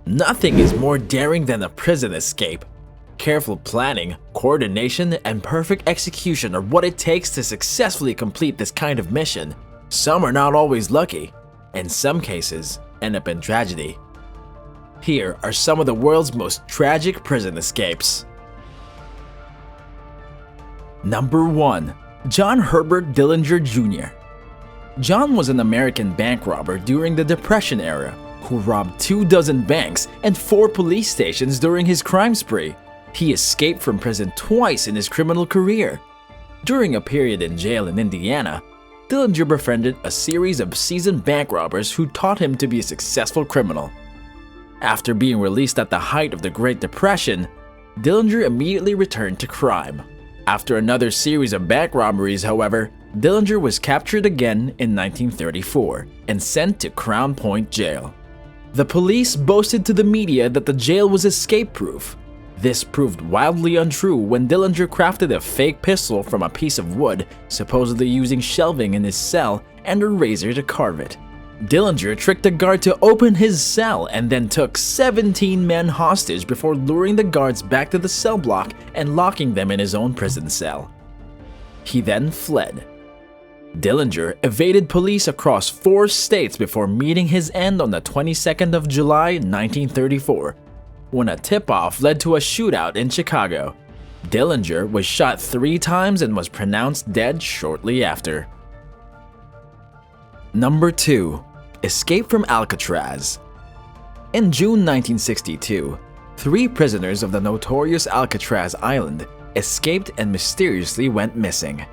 Nothing is more daring than a prison escape. Careful planning, coordination, and perfect execution are what it takes to successfully complete this kind of mission. Some are not always lucky. In some cases, end up in tragedy. Here are some of the world's most tragic prison escapes. Number 1. John Herbert Dillinger Jr. John was an American bank robber during the Depression era who robbed 24 banks and 4 police stations during his crime spree. He escaped from prison twice in his criminal career. During a period in jail in Indiana, Dillinger befriended a series of seasoned bank robbers who taught him to be a successful criminal. After being released at the height of the Great Depression, Dillinger immediately returned to crime. After another series of bank robberies, however, Dillinger was captured again in 1934 and sent to Crown Point Jail. The police boasted to the media that the jail was escape-proof. This proved wildly untrue when Dillinger crafted a fake pistol from a piece of wood, supposedly using shelving in his cell and a razor to carve it. Dillinger tricked a guard to open his cell and then took 17 men hostage before luring the guards back to the cell block and locking them in his own prison cell. He then fled. Dillinger evaded police across 4 states before meeting his end on the 22nd of July, 1934, when a tip-off led to a shootout in Chicago. Dillinger was shot 3 times and was pronounced dead shortly after. Number 2. Escape from Alcatraz. In June 1962, 3 prisoners of the notorious Alcatraz Island escaped and mysteriously went missing.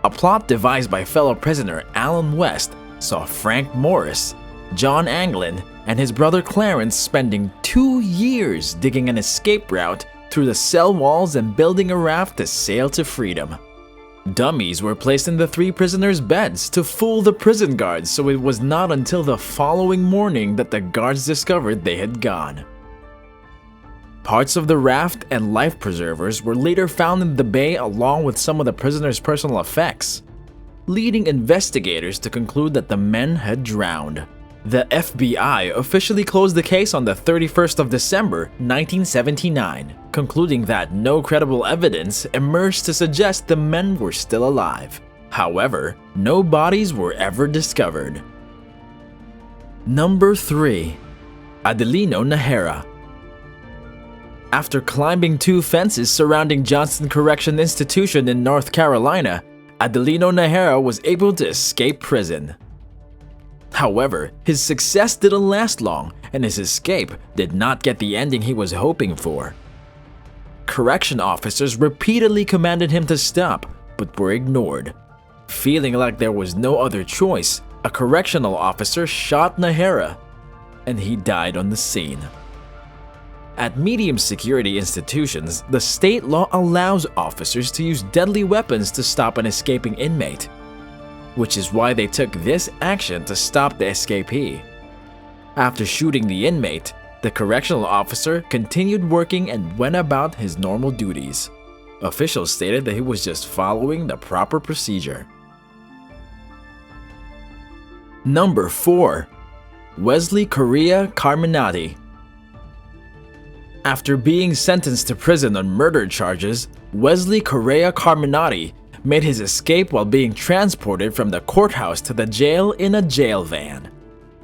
A plot devised by fellow prisoner Alan West saw Frank Morris, John Anglin, and his brother Clarence spending 2 years digging an escape route through the cell walls and building a raft to sail to freedom. Dummies were placed in the 3 prisoners' beds to fool the prison guards, so it was not until the following morning that the guards discovered they had gone. Parts of the raft and life preservers were later found in the bay along with some of the prisoners' personal effects, leading investigators to conclude that the men had drowned. The FBI officially closed the case on the 31st of December, 1979, concluding that no credible evidence emerged to suggest the men were still alive. However, no bodies were ever discovered. Number 3. Adelino Najera. After climbing 2 fences surrounding Johnston Correction Institution in North Carolina, Adelino Najera was able to escape prison. However, his success didn't last long, and his escape did not get the ending he was hoping for. Correction officers repeatedly commanded him to stop, but were ignored. Feeling like there was no other choice, a correctional officer shot Najera, and he died on the scene. At medium security institutions, the state law allows officers to use deadly weapons to stop an escaping inmate, which is why they took this action to stop the escapee. After shooting the inmate, the correctional officer continued working and went about his normal duties. Officials stated that he was just following the proper procedure. Number 4. Wesley K Carminari. After being sentenced to prison on murder charges, Wesley K Carminari made his escape while being transported from the courthouse to the jail in a jail van.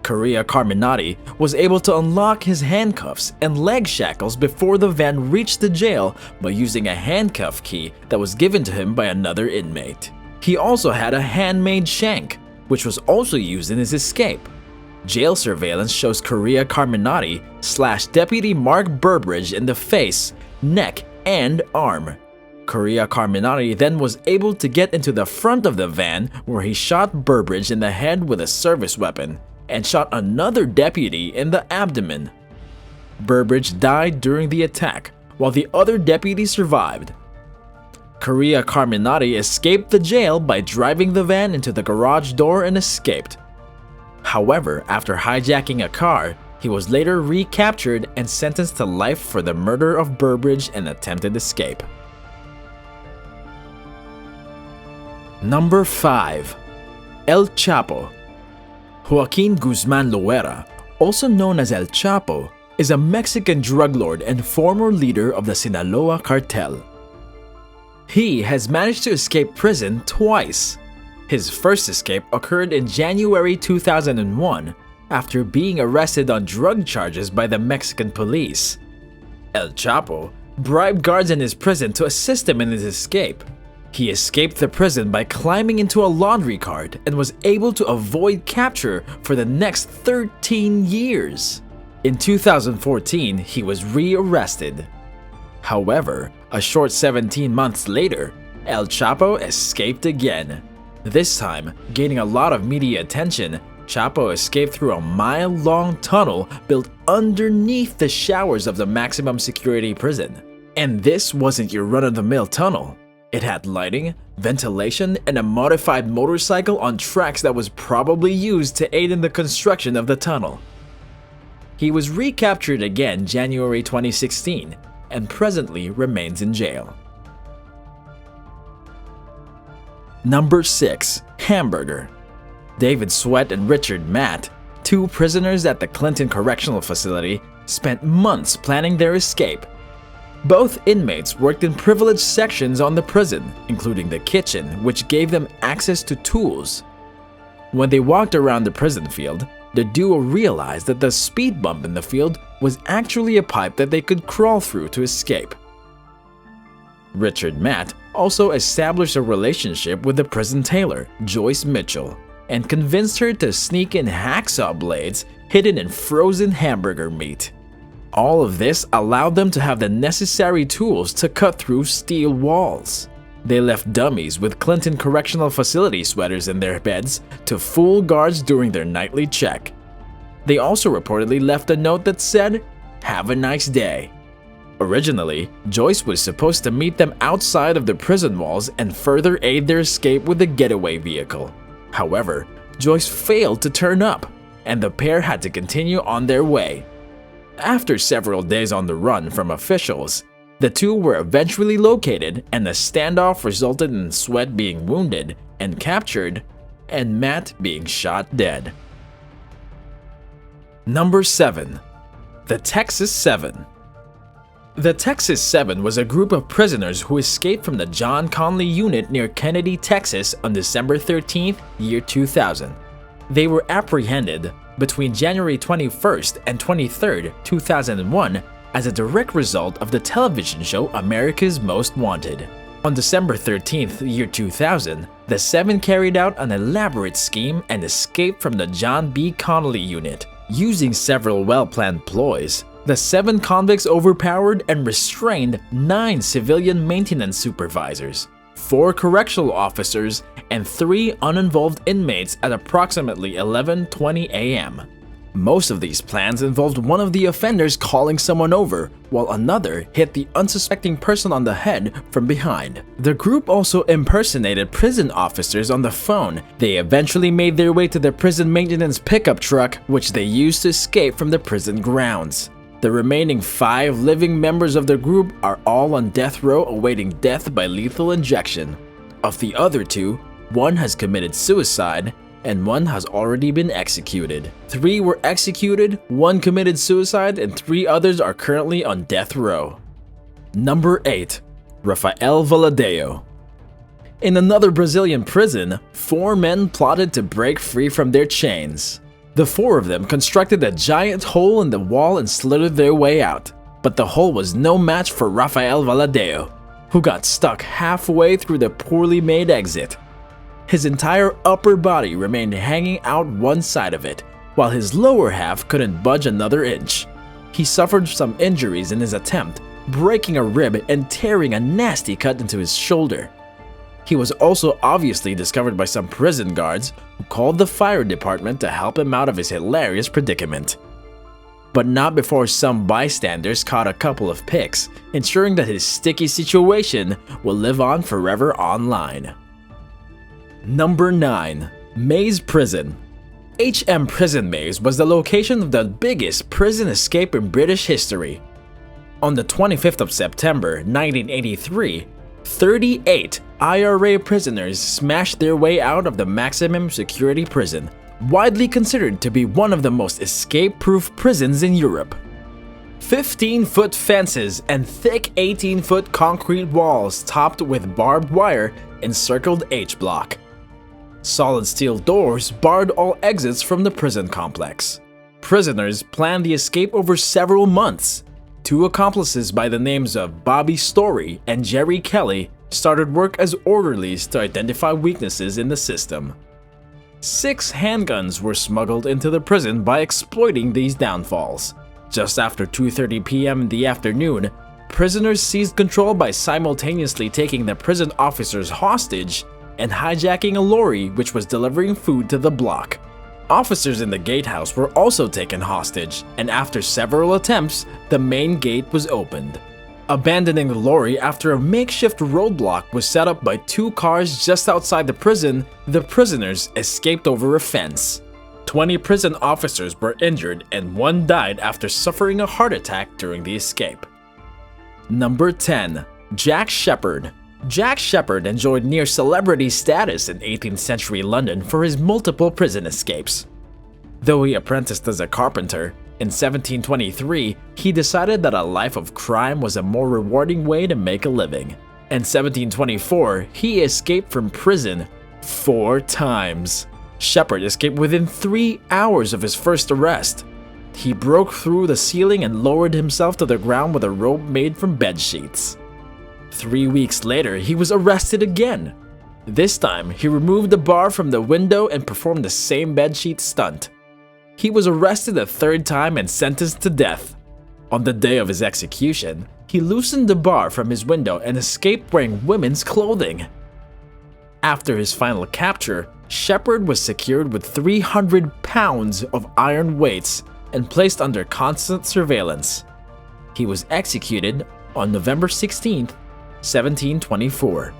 K Carminari was able to unlock his handcuffs and leg shackles before the van reached the jail by using a handcuff key that was given to him by another inmate. He also had a handmade shank, which was also used in his escape. Jail surveillance shows K Carminari slash Deputy Mark Burbridge in the face, neck, and arm. K Carminari then was able to get into the front of the van where he shot Burbridge in the head with a service weapon and shot another deputy in the abdomen. Burbridge died during the attack, while the other deputy survived. K Carminari escaped the jail by driving the van into the garage door and escaped. However, after hijacking a car, he was later recaptured and sentenced to life for the murder of Burbridge and attempted escape. Number 5. El Chapo. Joaquin Guzman Loera, also known as El Chapo, is a Mexican drug lord and former leader of the Sinaloa cartel. He has managed to escape prison twice. His first escape occurred in January 2001 after being arrested on drug charges by the Mexican police. El Chapo bribed guards in his prison to assist him in his escape. He escaped the prison by climbing into a laundry cart and was able to avoid capture for the next 13 years. In 2014, he was re-arrested. However, a short 17 months later, El Chapo escaped again. This time, gaining a lot of media attention, Chapo escaped through a mile-long tunnel built underneath the showers of the maximum security prison. And this wasn't your run-of-the-mill tunnel. It had lighting, ventilation, and a modified motorcycle on tracks that was probably used to aid in the construction of the tunnel. He was recaptured again January 2016 and presently remains in jail. Number 6. Hamburger. David Sweat and Richard Matt, two prisoners at the Clinton Correctional Facility, spent months planning their escape. Both inmates worked in privileged sections on the prison, including the kitchen, which gave them access to tools. When they walked around the prison field, the duo realized that the speed bump in the field was actually a pipe that they could crawl through to escape. Richard Matt also established a relationship with the prison tailor, Joyce Mitchell, and convinced her to sneak in hacksaw blades hidden in frozen hamburger meat. All of this allowed them to have the necessary tools to cut through steel walls. They left dummies with Clinton Correctional Facility sweaters in their beds to fool guards during their nightly check. They also reportedly left a note that said, "Have a nice day." Originally, Joyce was supposed to meet them outside of the prison walls and further aid their escape with a getaway vehicle. However, Joyce failed to turn up, and the pair had to continue on their way. After several days on the run from officials, the two were eventually located and the standoff resulted in Sweat being wounded and captured, and Matt being shot dead. Number 7. The Texas 7. The Texas 7 was a group of prisoners who escaped from the John Conley unit near Kennedy, Texas on December 13, 2000. They were apprehended between January 21st and 23rd, 2001 as a direct result of the television show America's Most Wanted. On December 13th, 2000, the 7 carried out an elaborate scheme and escaped from the John B. Connolly unit. Using several well-planned ploys, the 7 convicts overpowered and restrained 9 civilian maintenance supervisors, 4 correctional officers, and 3 uninvolved inmates at approximately 11:20 a.m. Most of these plans involved one of the offenders calling someone over, while another hit the unsuspecting person on the head from behind. The group also impersonated prison officers on the phone. They eventually made their way to the prison maintenance pickup truck, which they used to escape from the prison grounds. The remaining 5 living members of the group are all on death row awaiting death by lethal injection. Of the other 2, one has committed suicide and one has already been executed. 3 were executed, 1 committed suicide, and 3 others are currently on death row. Number 8. Rafael Veladeo. In another Brazilian prison, 4 men plotted to break free from their chains. The 4 of them constructed a giant hole in the wall and slithered their way out, but the hole was no match for Rafael Veladeo, who got stuck halfway through the poorly made exit. His entire upper body remained hanging out one side of it, while his lower half couldn't budge another inch. He suffered some injuries in his attempt, breaking a rib and tearing a nasty cut into his shoulder. He was also obviously discovered by some prison guards who called the fire department to help him out of his hilarious predicament. But not before some bystanders caught a couple of pics, ensuring that his sticky situation will live on forever online. Number 9. Maze Prison. HM Prison Maze was the location of the biggest prison escape in British history. On the 25th of September 1983, 38 IRA prisoners smashed their way out of the maximum security prison, widely considered to be one of the most escape-proof prisons in Europe. 15-foot fences and thick 18-foot concrete walls topped with barbed wire encircled H-block. Solid steel doors barred all exits from the prison complex. Prisoners planned the escape over several months. Two accomplices by the names of Bobby Story and Jerry Kelly started work as orderlies to identify weaknesses in the system. 6 handguns were smuggled into the prison by exploiting these downfalls. Just after 2:30 p.m. in the afternoon, prisoners seized control by simultaneously taking the prison officers hostage and hijacking a lorry which was delivering food to the block. Officers in the gatehouse were also taken hostage, and after several attempts, the main gate was opened. Abandoning the lorry after a makeshift roadblock was set up by 2 cars just outside the prison, the prisoners escaped over a fence. 20 prison officers were injured and 1 died after suffering a heart attack during the escape. Number 10. Jack Shepherd. Jack Shepherd enjoyed near celebrity status in 18th century London for his multiple prison escapes. Though he apprenticed as a carpenter, in 1723 he decided that a life of crime was a more rewarding way to make a living. In 1724 he escaped from prison 4 times. Shepherd escaped within 3 hours of his first arrest. He broke through the ceiling and lowered himself to the ground with a rope made from bed sheets. 3 weeks later, he was arrested again. This time, he removed the bar from the window and performed the same bedsheet stunt. He was arrested a 3rd time and sentenced to death. On the day of his execution, he loosened the bar from his window and escaped wearing women's clothing. After his final capture, Shepherd was secured with 300 pounds of iron weights and placed under constant surveillance. He was executed on November 16, 1724.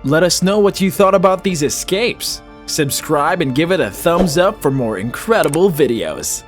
Let us know what you thought about these escapes. Subscribe and give it a thumbs up for more incredible videos.